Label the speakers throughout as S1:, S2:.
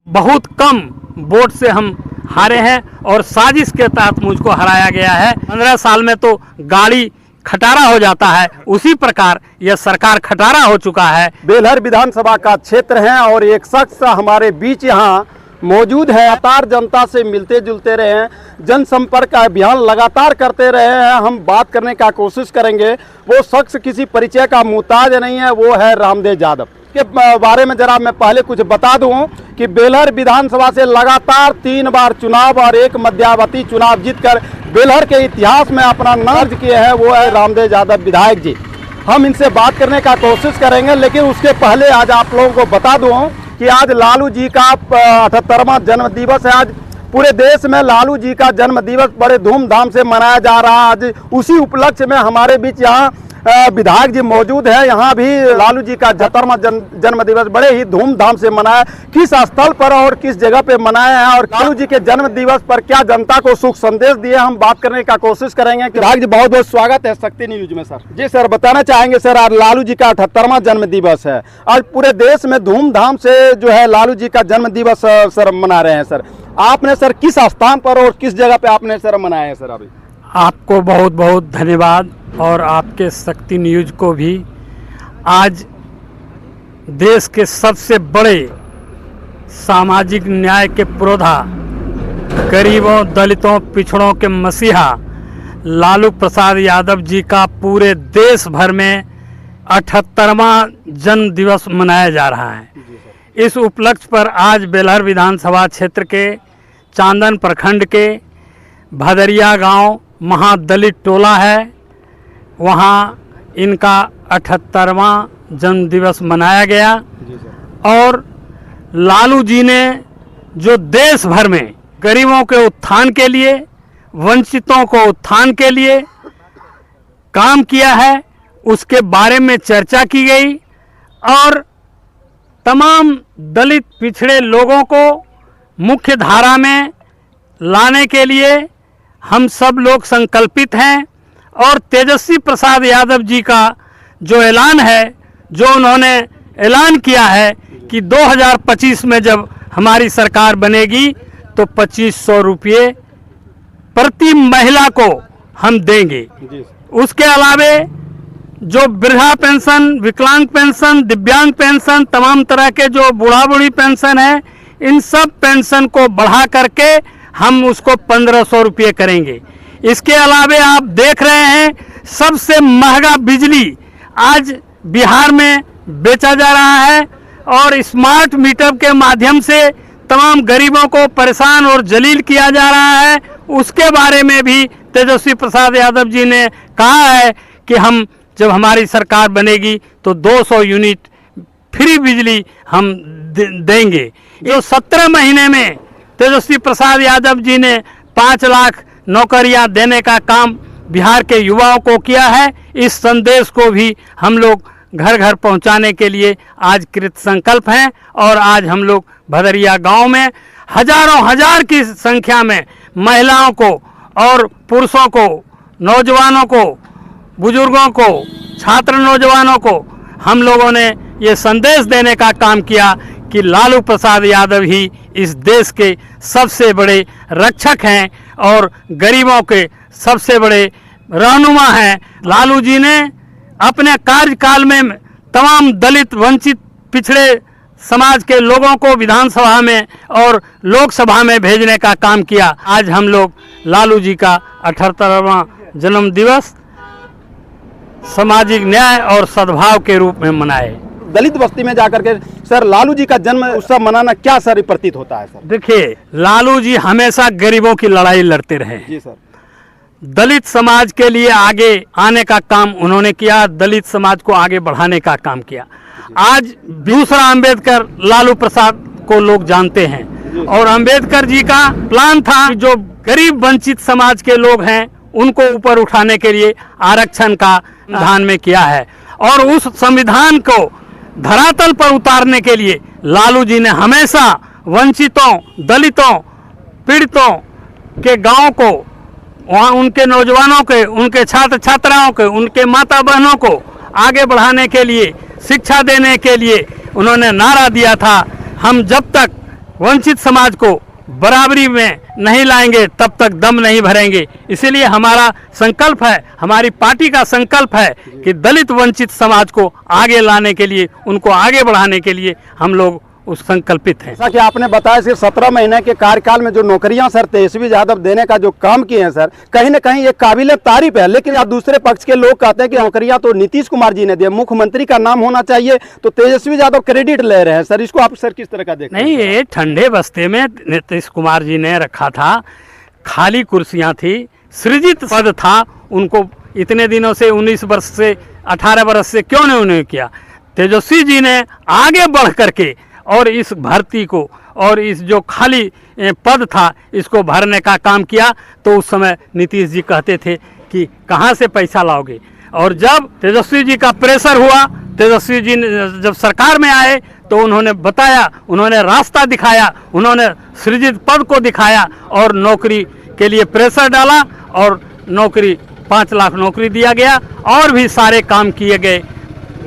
S1: बहुत कम वोट से हम हारे हैं और साजिश के तहत मुझको हराया गया है। 15 साल में तो गाड़ी खटारा हो जाता है, उसी प्रकार यह सरकार खटारा हो चुका है।
S2: बेलहर विधानसभा का क्षेत्र है और एक शख्स हमारे बीच यहाँ मौजूद है। लगातार जनता से मिलते जुलते रहे हैं, जनसंपर्क अभियान लगातार करते रहे हैं। हम बात करने का कोशिश करेंगे। वो शख्स किसी परिचय का मुहताज नहीं है, वो है रामदेव यादव के बारे में जरा मैं पहले कुछ बता दूं कि बेलहर विधानसभा से लगातार 3 बार चुनाव और एक मध्यावधि चुनाव जीतकर बेलहर के इतिहास में अपना नाम दर्ज किए हैं, वो है रामदेव यादव विधायक जी। हम इनसे बात करने का कोशिश करेंगे, लेकिन उसके पहले आज आप लोगों को बता दूं कि आज लालू जी का 78वां जन्म दिवस है। आज पूरे देश में लालू जी का जन्म दिवस बड़े धूमधाम से मनाया जा रहा है। आज उसी उपलक्ष्य में हमारे बीच यहाँ विधायक जी मौजूद है। यहाँ भी लालू जी का 78वां जन्म दिवस बड़े ही धूमधाम से मनाया। किस स्थल पर और किस जगह पे मनाया है और लालू जी के जन्म दिवस पर क्या जनता को शुभ संदेश दिए, हम बात करने का कोशिश करेंगे। विधायक जी बहुत बहुत स्वागत है शक्ति न्यूज में सर। जी सर, बताना चाहेंगे सर, आज लालू जी का 78वां जन्म दिवस है। आज पूरे देश में धूमधाम से जो है लालू जी का जन्म दिवस सर मना रहे हैं। सर आपने सर किस स्थान पर और किस जगह पे आपने सर मनाया है सर? अभी
S1: आपको बहुत बहुत धन्यवाद और आपके शक्ति न्यूज को भी। आज देश के सबसे बड़े सामाजिक न्याय के पुरोधा, गरीबों, दलितों, पिछड़ों के मसीहा लालू प्रसाद यादव जी का पूरे देश भर में 78वां जन्म दिवस मनाया जा रहा है। इस उपलक्ष्य पर आज बेलहर विधानसभा क्षेत्र के चांदन प्रखंड के भदरिया गांव महादलित टोला है, वहाँ इनका 78वां जन्म दिवस मनाया गया। और लालू जी ने जो देश भर में गरीबों के उत्थान के लिए, वंचितों को उत्थान के लिए काम किया है, उसके बारे में चर्चा की गई और तमाम दलित पिछड़े लोगों को मुख्य धारा में लाने के लिए हम सब लोग संकल्पित हैं। और तेजस्वी प्रसाद यादव जी का जो ऐलान है, जो उन्होंने ऐलान किया है कि 2025 में जब हमारी सरकार बनेगी तो 2500 रुपये प्रति महिला को हम देंगे। उसके अलावे जो वृद्धा पेंशन, विकलांग पेंशन, दिव्यांग पेंशन, तमाम तरह के जो बूढ़ा बूढ़ी पेंशन है, इन सब पेंशन को बढ़ा करके हम उसको 1500 रुपये करेंगे। इसके अलावे आप देख रहे हैं सबसे महंगा बिजली आज बिहार में बेचा जा रहा है और स्मार्ट मीटर के माध्यम से तमाम गरीबों को परेशान और जलील किया जा रहा है। उसके बारे में भी तेजस्वी प्रसाद यादव जी ने कहा है कि हम जब हमारी सरकार बनेगी तो 200 यूनिट फ्री बिजली हम देंगे। जो 17 महीने में तेजस्वी प्रसाद यादव जी ने 5 लाख नौकरियां देने का काम बिहार के युवाओं को किया है। इस संदेश को भी हम लोग घर घर पहुंचाने के लिए आज कृत संकल्प हैं। और आज हम लोग भदरिया गांव में हजारों हजार की संख्या में महिलाओं को और पुरुषों को, नौजवानों को, बुजुर्गों को, छात्र नौजवानों को हम लोगों ने ये संदेश देने का काम किया कि लालू प्रसाद यादव ही इस देश के सबसे बड़े रक्षक हैं और गरीबों के सबसे बड़े रहनुमा हैं। लालू जी ने अपने कार्यकाल में तमाम दलित, वंचित, पिछड़े समाज के लोगों को विधानसभा में और लोकसभा में भेजने का काम किया। आज हम लोग लालू जी का 78वां जन्म दिवस सामाजिक न्याय और सद्भाव के रूप में मनाए।
S2: दलित बस्ती में जाकर के सर लालू जी का जन्म उत्सव मनाना क्या सर प्रतीत होता है सर?
S1: देखिए, लालू जी हमेशा गरीबों की लड़ाई लड़ते रहे।
S2: जी सर।
S1: दलित समाज के लिए आगे आने का काम उन्होंने किया, दलित समाज को आगे बढ़ाने का काम किया। आज दूसरा अंबेडकर लालू प्रसाद को लोग जानते हैं और अंबेडकर जी का प्लान था जो गरीब वंचित समाज के लोग हैं उनको ऊपर उठाने के लिए आरक्षण का संविधान में किया है। और उस संविधान को धरातल पर उतारने के लिए लालू जी ने हमेशा वंचितों, दलितों, पीड़ितों के गांव को, वहाँ उनके नौजवानों के, उनके छात्र छात्राओं के, उनके माता बहनों को आगे बढ़ाने के लिए, शिक्षा देने के लिए उन्होंने नारा दिया था, हम जब तक वंचित समाज को बराबरी में नहीं लाएंगे तब तक दम नहीं भरेंगे। इसीलिए हमारा संकल्प है, हमारी पार्टी का संकल्प है कि दलित वंचित समाज को आगे लाने के लिए, उनको आगे बढ़ाने के लिए हम लोग उस संकल्पित हैं।
S2: जैसा कि आपने बताया सिर्फ 17 महीने के कार्यकाल में जो नौकरियां सर तेजस्वी यादव देने का जो काम किए हैं सर, कहीं ना कहीं ये काबिल तारीफ है। लेकिन आप दूसरे पक्ष के लोग कहते हैं कि नौकरियां तो नीतीश कुमार जी ने दिया, मुख्यमंत्री का नाम होना चाहिए, तो तेजस्वी यादव क्रेडिट ले रहे हैं सर। इसको आप सर किस तरह का देखते हैं?
S1: नहीं, ये ठंडे बस्ते में नीतीश कुमार जी ने रखा था, खाली कुर्सियां थी, सृजित पद था, उनको इतने दिनों से 19 वर्ष से 18 वर्ष से क्यों नहीं उन्होंने किया? तेजस्वी जी ने आगे बढ़ करके और इस भर्ती को और इस जो खाली पद था इसको भरने का काम किया। तो उस समय नीतीश जी कहते थे कि कहाँ से पैसा लाओगे, और जब तेजस्वी जी का प्रेशर हुआ, तेजस्वी जी ने जब सरकार में आए तो उन्होंने बताया, उन्होंने रास्ता दिखाया, उन्होंने सृजित पद को दिखाया और नौकरी के लिए प्रेशर डाला और नौकरी 5 लाख नौकरी दिया गया और भी सारे काम किए गए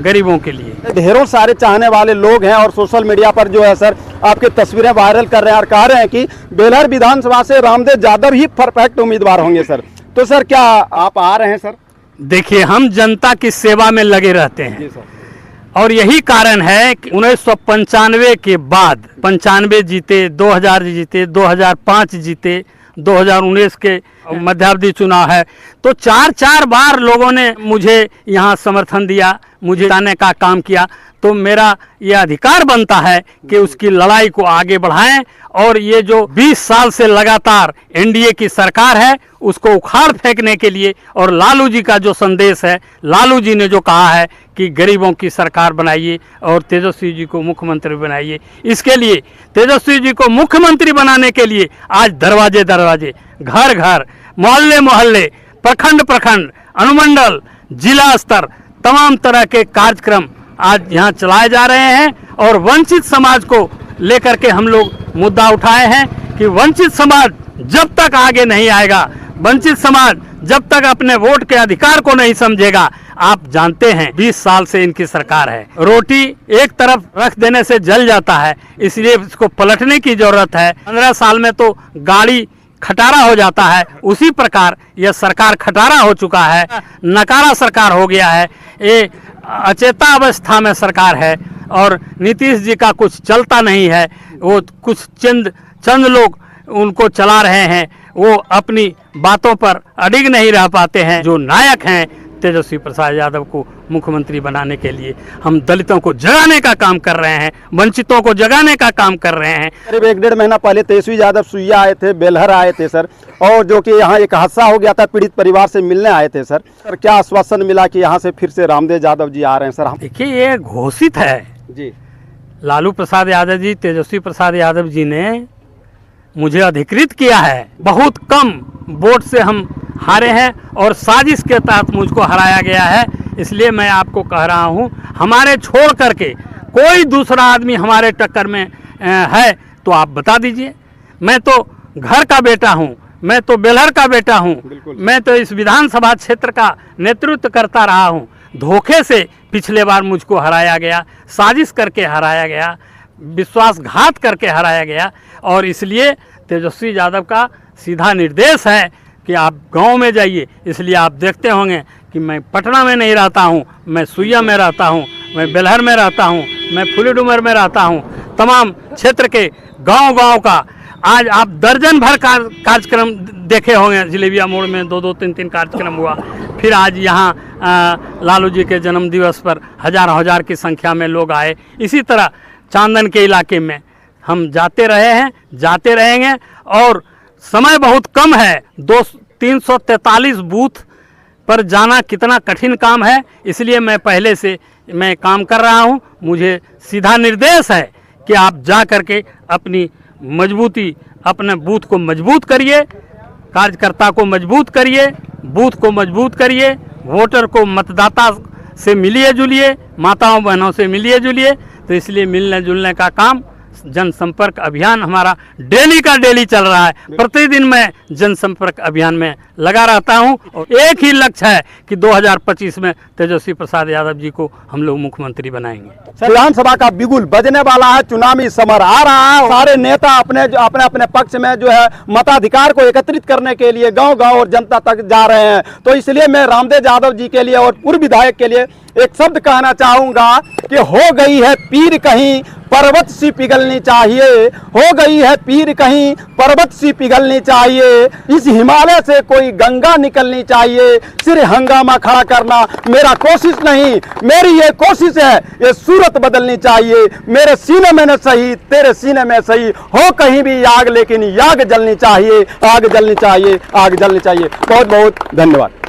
S1: गरीबों के लिए।
S2: ढेरों सारे चाहने वाले लोग हैं और सोशल मीडिया पर जो है सर आपके तस्वीरें वायरल कर रहे हैं और कह रहे हैं कि बेलहर विधानसभा से रामदेव यादव ही परफेक्ट उम्मीदवार होंगे सर। तो सर क्या आप आ रहे हैं सर?
S1: देखिए, हम जनता की सेवा में लगे रहते हैं
S2: जी सर।
S1: और यही कारण है कि 1995 के बाद 95 जीते, 2000 जीते, 2005 जीते, 2019 के मध्यावधि चुनाव है, तो 4 बार लोगों ने मुझे यहाँ समर्थन दिया, मुझे लाने का काम किया। तो मेरा ये अधिकार बनता है कि उसकी लड़ाई को आगे बढ़ाएं और ये जो 20 साल से लगातार एनडीए की सरकार है उसको उखाड़ फेंकने के लिए, और लालू जी का जो संदेश है, लालू जी ने जो कहा है कि गरीबों की सरकार बनाइए और तेजस्वी जी को मुख्यमंत्री बनाइए, इसके लिए तेजस्वी जी को मुख्यमंत्री बनाने के लिए आज दरवाजे दरवाजे, घर घर, मोहल्ले मोहल्ले, प्रखंड प्रखंड, अनुमंडल, जिला स्तर तमाम तरह के कार्यक्रम आज यहाँ चलाए जा रहे हैं। और वंचित समाज को लेकर के हम लोग मुद्दा उठाए हैं कि वंचित समाज जब तक आगे नहीं आएगा, वंचित समाज जब तक अपने वोट के अधिकार को नहीं समझेगा, आप जानते हैं 20 साल से इनकी सरकार है, रोटी एक तरफ रख देने से जल जाता है, इसलिए इसको पलटने की जरूरत है। 15 साल में तो गाड़ी खटारा हो जाता है, उसी प्रकार यह सरकार खटारा हो चुका है, नकारा सरकार हो गया है, ये अचेता अवस्था में सरकार है और नीतीश जी का कुछ चलता नहीं है। वो कुछ चंद लोग उनको चला रहे हैं, वो अपनी बातों पर अडिग नहीं रह पाते हैं। जो नायक हैं तेजस्वी प्रसाद यादव को मुख्यमंत्री बनाने के लिए हम दलितों को जगाने का काम कर रहे हैं, वंचितों को जगाने का काम कर रहे हैं।
S2: करीब 1-1.5 महीना पहले तेजस्वी यादव सुइया आए थे, बेलहर आए थे सर, और जो कि यहाँ एक हादसा हो गया था, पीड़ित परिवार से मिलने आए थे सर। सर क्या आश्वासन मिला कि यहाँ से फिर से रामदेव यादव जी आ रहे हैं सर?
S1: देखिए, ये घोषित है
S2: जी,
S1: लालू प्रसाद यादव जी, तेजस्वी प्रसाद यादव जी ने मुझे अधिकृत किया है। बहुत कम वोट से हम हारे हैं और साजिश के तहत मुझको हराया गया है। इसलिए मैं आपको कह रहा हूं, हमारे छोड़ करके कोई दूसरा आदमी हमारे टक्कर में है तो आप बता दीजिए। मैं तो घर का बेटा हूं, मैं तो बेलहर का बेटा हूं, मैं तो इस विधानसभा क्षेत्र का नेतृत्व करता रहा हूं। धोखे से पिछले बार मुझको हराया गया, साजिश करके हराया गया, विश्वासघात करके हराया गया, और इसलिए तेजस्वी यादव का सीधा निर्देश है कि आप गांव में जाइए। इसलिए आप देखते होंगे कि मैं पटना में नहीं रहता हूं, मैं सुइया में रहता हूं, मैं बेलहर में रहता हूं, मैं फुलीडुमर में रहता हूं। तमाम क्षेत्र के गांव का आज आप दर्जन भर कार्यक्रम देखे होंगे। जलेबिया मोड़ में 2-2, 3-3 कार्यक्रम हुआ। फिर आज यहाँ लालू जी के जन्म दिवस पर हजार की संख्या में लोग आए। इसी तरह चांदन के इलाके में हम जाते रहे हैं, जाते रहेंगे, और समय बहुत कम है। 343 बूथ पर जाना कितना कठिन काम है, इसलिए मैं पहले से मैं काम कर रहा हूं। मुझे सीधा निर्देश है कि आप जा करके अपनी मजबूती, अपने बूथ को मजबूत करिए, कार्यकर्ता को मजबूत करिए, बूथ को मजबूत करिए, वोटर को मतदाता से मिलिए जुलिए, माताओं बहनों से मिलिए जुलिए। तो इसलिए मिलने जुलने का काम जनसंपर्क अभियान हमारा डेली का डेली चल रहा है। प्रतिदिन मैं जनसंपर्क अभियान में लगा रहता हूं और एक ही लक्ष्य है कि 2025 में तेजस्वी प्रसाद यादव जी को हम लोग मुख्यमंत्री बनाएंगे।
S2: विधानसभा का बिगुल बजने वाला है, चुनावी समर आ रहा है। सारे नेता अपने अपने पक्ष में जो है मताधिकार को एकत्रित करने के लिए गांव गांव और जनता तक जा रहे हैं। तो इसलिए मैं रामदेव यादव जी के लिए और पूर्व विधायक के लिए एक शब्द कहना चाहूंगा कि हो गई है पीर कहीं पर्वत सी पिघलनी चाहिए, हो गई है पीर कहीं पर्वत सी पिघलनी चाहिए। इस हिमालय से कोई गंगा निकलनी चाहिए। सिर हंगामा खड़ा करना मेरा कोशिश नहीं, मेरी ये कोशिश है, ये सूरत बदलनी चाहिए। मेरे सीने में न सही तेरे सीने में सही, हो कहीं भी आग लेकिन आग जलनी चाहिए, आग जलनी चाहिए, आग जलनी चाहिए। बहुत बहुत धन्यवाद।